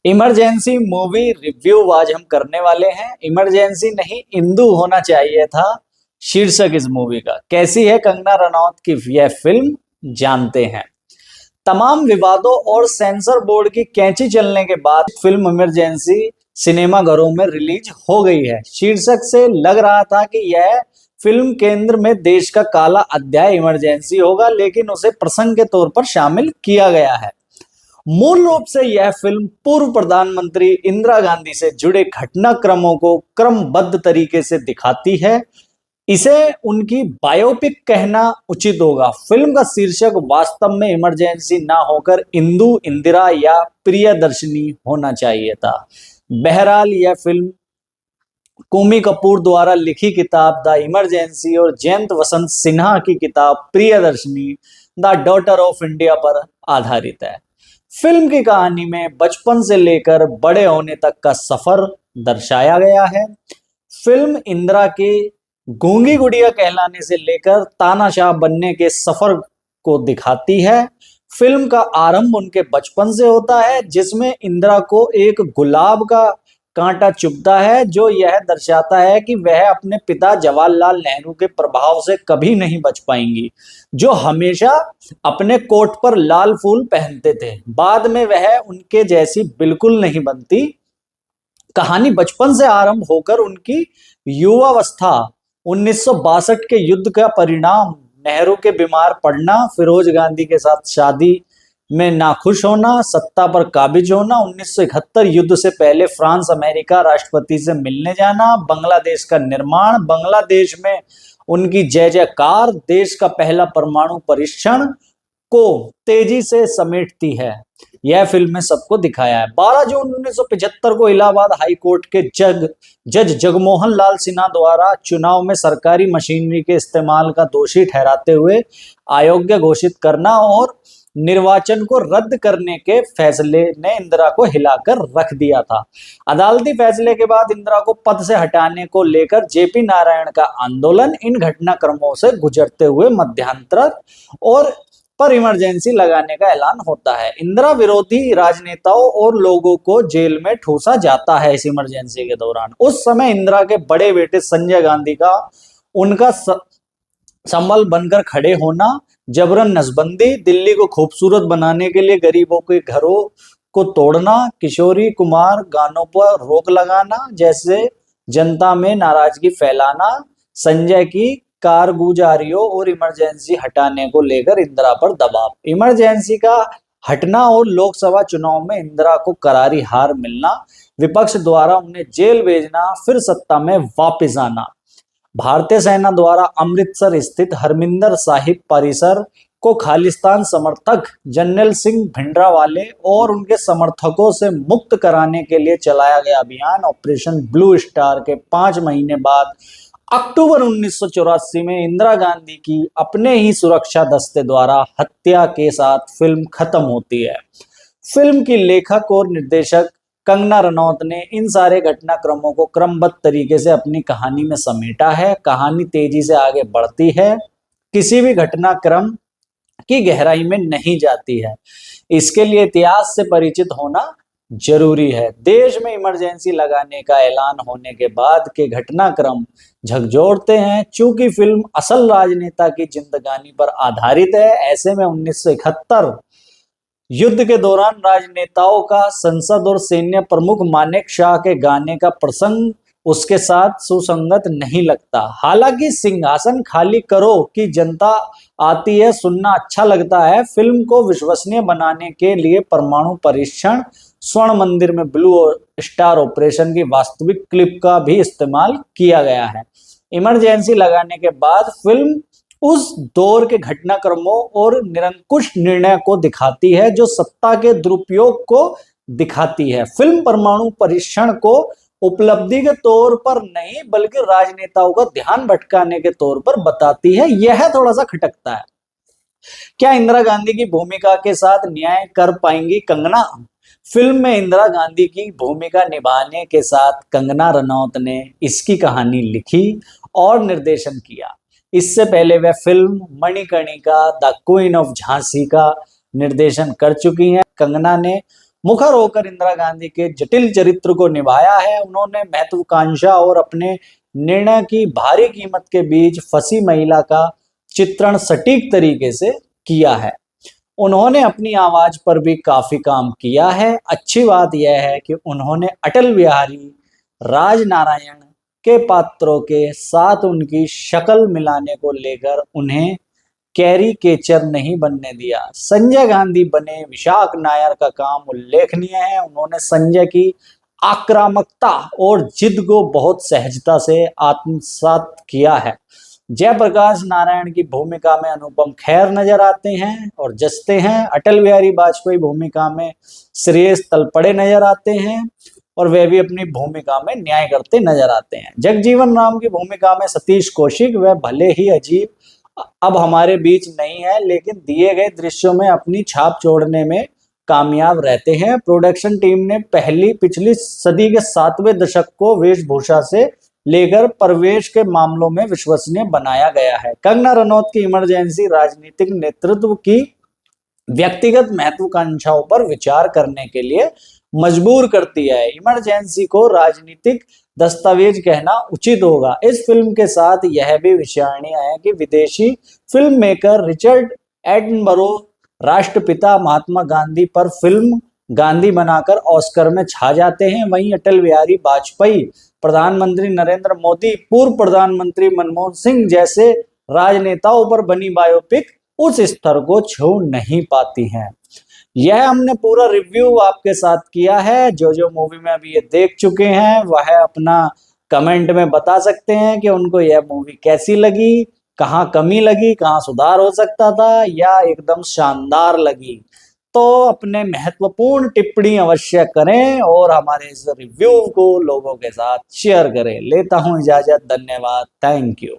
Emergency movie review आज हम करने वाले हैं। इमरजेंसी नहीं, इंदू होना चाहिए था शीर्षक इस मूवी का। कैसी है कंगना रनौत की यह फिल्म, जानते हैं। तमाम विवादों और सेंसर बोर्ड की कैंची चलने के बाद फिल्म इमरजेंसी सिनेमाघरों में रिलीज हो गई है। शीर्षक से लग रहा था कि यह फिल्म केंद्र में देश का काला अध्याय इमरजेंसी होगा, लेकिन उसे प्रसंग के तौर पर शामिल किया गया है। मूल रूप से यह फिल्म पूर्व प्रधानमंत्री इंदिरा गांधी से जुड़े घटनाक्रमों को क्रमबद्ध तरीके से दिखाती है। इसे उनकी बायोपिक कहना उचित होगा। फिल्म का शीर्षक वास्तव में इमरजेंसी ना होकर इंदु, इंदिरा या प्रियदर्शनी होना चाहिए था। बहरहाल यह फिल्म कूमी कपूर द्वारा लिखी किताब द इमरजेंसी और जयंत वसंत सिन्हा की किताब Priyadarshini the daughter of India पर आधारित है। फिल्म की कहानी में बचपन से लेकर बड़े होने तक का सफर दर्शाया गया है। फिल्म इंदिरा के गूंगी गुड़िया कहलाने से लेकर तानाशाह बनने के सफर को दिखाती है। फिल्म का आरंभ उनके बचपन से होता है, जिसमें इंदिरा को एक गुलाब का कांटा चुभता है, जो यह दर्शाता है कि वह अपने पिता जवाहरलाल नेहरू के प्रभाव से कभी नहीं बच पाएंगी, जो हमेशा अपने कोट पर लाल फूल पहनते थे। बाद में वह उनके जैसी बिल्कुल नहीं बनती। कहानी बचपन से आरंभ होकर उनकी युवावस्था, 1962 के युद्ध का परिणाम, नेहरू के बीमार पड़ना, फिरोज गांधी के साथ शादी में नाखुश होना, सत्ता पर काबिज होना, 1971 युद्ध से पहले फ्रांस अमेरिका राष्ट्रपति से मिलने जाना, बांग्लादेश का निर्माण, बांग्लादेश में उनकी जय जयकार, देश का पहला परमाणु परीक्षण को तेजी से समेटती है। यह फिल्म में सबको दिखाया है। 12 जून 1975 को इलाहाबाद हाई कोर्ट के जज जगमोहन लाल सिन्हा द्वारा चुनाव में सरकारी मशीनरी के इस्तेमाल का दोषी ठहराते हुए अयोग्य घोषित करना और निर्वाचन को रद्द करने के फैसले ने इंदिरा को हिलाकर रख दिया था। अदालती फैसले के बाद इंदिरा को पद से हटाने को लेकर जेपी नारायण का आंदोलन, इन घटनाक्रमों से गुजरते हुए मध्यांतर और पर इमरजेंसी लगाने का ऐलान होता है। इंदिरा विरोधी राजनेताओं और लोगों को जेल में ठूसा जाता है इस इमरजेंसी के दौरान। उस समय इंदिरा के बड़े बेटे संजय गांधी का उनका संबल बनकर खड़े होना, जबरन नसबंदी, दिल्ली को खूबसूरत बनाने के लिए गरीबों के घरों को तोड़ना, किशोरी कुमार गानों पर रोक लगाना जैसे जनता में नाराजगी फैलाना, संजय की कारगुजारियों और इमरजेंसी हटाने को लेकर इंदिरा पर दबाव, इमरजेंसी का हटना और लोकसभा चुनाव में इंदिरा को करारी हार मिलना, विपक्ष द्वारा उन्हें जेल भेजना, फिर सत्ता में वापस आना, भारतीय सेना द्वारा अमृतसर स्थित हरमिंदर साहिब परिसर को खालिस्तान समर्थक जनरल सिंह भिंडरावाले और उनके समर्थकों से मुक्त कराने के लिए चलाया गया अभियान ऑपरेशन ब्लू स्टार के 5 महीने बाद अक्टूबर 1984 में इंदिरा गांधी की अपने ही सुरक्षा दस्ते द्वारा हत्या के साथ फिल्म खत्म होती है। फिल्म की लेखक और निर्देशक कंगना रनौत ने इन सारे घटनाक्रमों को क्रमबद्ध तरीके से अपनी कहानी में समेटा है। कहानी तेजी से आगे बढ़ती है, किसी भी घटनाक्रम की गहराई में नहीं जाती है। इसके लिए इतिहास से परिचित होना जरूरी है। देश में इमरजेंसी लगाने का ऐलान होने के बाद के घटनाक्रम झकझोरते हैं। चूंकि फिल्म असल राजनेता की जिंदगानी पर आधारित है, ऐसे में 1971 युद्ध के दौरान राजनेताओं का संसद और सैन्य प्रमुख मानेक शाह के गाने का प्रसंग उसके साथ सुसंगत नहीं लगता। हालांकि सिंहासन खाली करो की जनता आती है सुनना अच्छा लगता है। फिल्म को विश्वसनीय बनाने के लिए परमाणु परीक्षण, स्वर्ण मंदिर में ब्लू स्टार ऑपरेशन की वास्तविक क्लिप का भी इस्तेमाल किया गया है। इमरजेंसी लगाने के बाद फिल्म उस दौर के घटनाक्रमों और निरंकुश निर्णय को दिखाती है, जो सत्ता के दुरुपयोग को दिखाती है। फिल्म परमाणु परीक्षण को उपलब्धि के तौर पर नहीं, बल्कि राजनेताओं का ध्यान भटकाने के तौर पर बताती है। यह थोड़ा सा खटकता है। क्या इंदिरा गांधी की भूमिका के साथ न्याय कर पाएंगी कंगना? फिल्म में इंदिरा गांधी की भूमिका निभाने के साथ कंगना रनौत ने इसकी कहानी लिखी और निर्देशन किया। इससे पहले वह film Manikarnika the queen of Jhansi का निर्देशन कर चुकी हैं। कंगना ने मुखर होकर इंदिरा गांधी के जटिल चरित्र को निभाया है। उन्होंने महत्वाकांक्षा और अपने निर्णय की भारी कीमत के बीच फंसी महिला का चित्रण सटीक तरीके से किया है। उन्होंने अपनी आवाज पर भी काफी काम किया है। अच्छी बात यह है कि उन्होंने अटल बिहारी राजनारायण के पात्रों के साथ उनकी शक्ल मिलाने को लेकर उन्हें कैरिकेचर नहीं बनने दिया। संजय गांधी बने विशाख नायर का काम उल्लेखनीय है। उन्होंने संजय की आक्रामकता और जिद को बहुत सहजता से आत्मसात किया है। जयप्रकाश नारायण की भूमिका में अनुपम खेर नजर आते हैं और जचते हैं। अटल बिहारी वाजपेयी भूमिका में श्रेयस तलपड़े नजर आते हैं और वे भी अपनी भूमिका में न्याय करते नजर आते हैं। जगजीवन राम की भूमिका में सतीश कौशिक वह भले ही अजीब अब हमारे बीच नहीं है, लेकिन दिए गए दृश्यों में अपनी छाप छोड़ने में कामयाब रहते हैं। प्रोडक्शन टीम ने पिछली सदी के 7वें दशक को वेशभूषा से लेकर प्रवेश के मामलों में विश्वसनीय बनाया गया है। कंगना रनौत की इमरजेंसी राजनीतिक नेतृत्व की व्यक्तिगत महत्वाकांक्षाओं पर विचार करने के लिए मजबूर करती है। इमरजेंसी को राजनीतिक दस्तावेज कहना उचित होगा। इस फिल्म के साथ यह भी विचारणीय है कि विदेशी फिल्म मेकर रिचर्ड एटनबरो राष्ट्रपिता महात्मा गांधी पर फिल्म गांधी बनाकर ऑस्कर में छा जाते हैं। वहीं अटल बिहारी वाजपेयी, प्रधानमंत्री नरेंद्र मोदी, पूर्व प्रधानमंत्री मनमोहन सिंह जैसे राजनेताओं पर बनी बायोपिक उस स्तर को छू नहीं पाती हैं। यह हमने पूरा रिव्यू आपके साथ किया है। जो मूवी में अभी ये देख चुके हैं वह अपना कमेंट में बता सकते हैं कि उनको यह मूवी कैसी लगी, कहाँ कमी लगी, कहाँ सुधार हो सकता था या एकदम शानदार लगी। तो अपने महत्वपूर्ण टिप्पणी अवश्य करें और हमारे इस रिव्यू को लोगों के साथ शेयर करें। लेता हूं इजाजत, धन्यवाद, थैंक यू।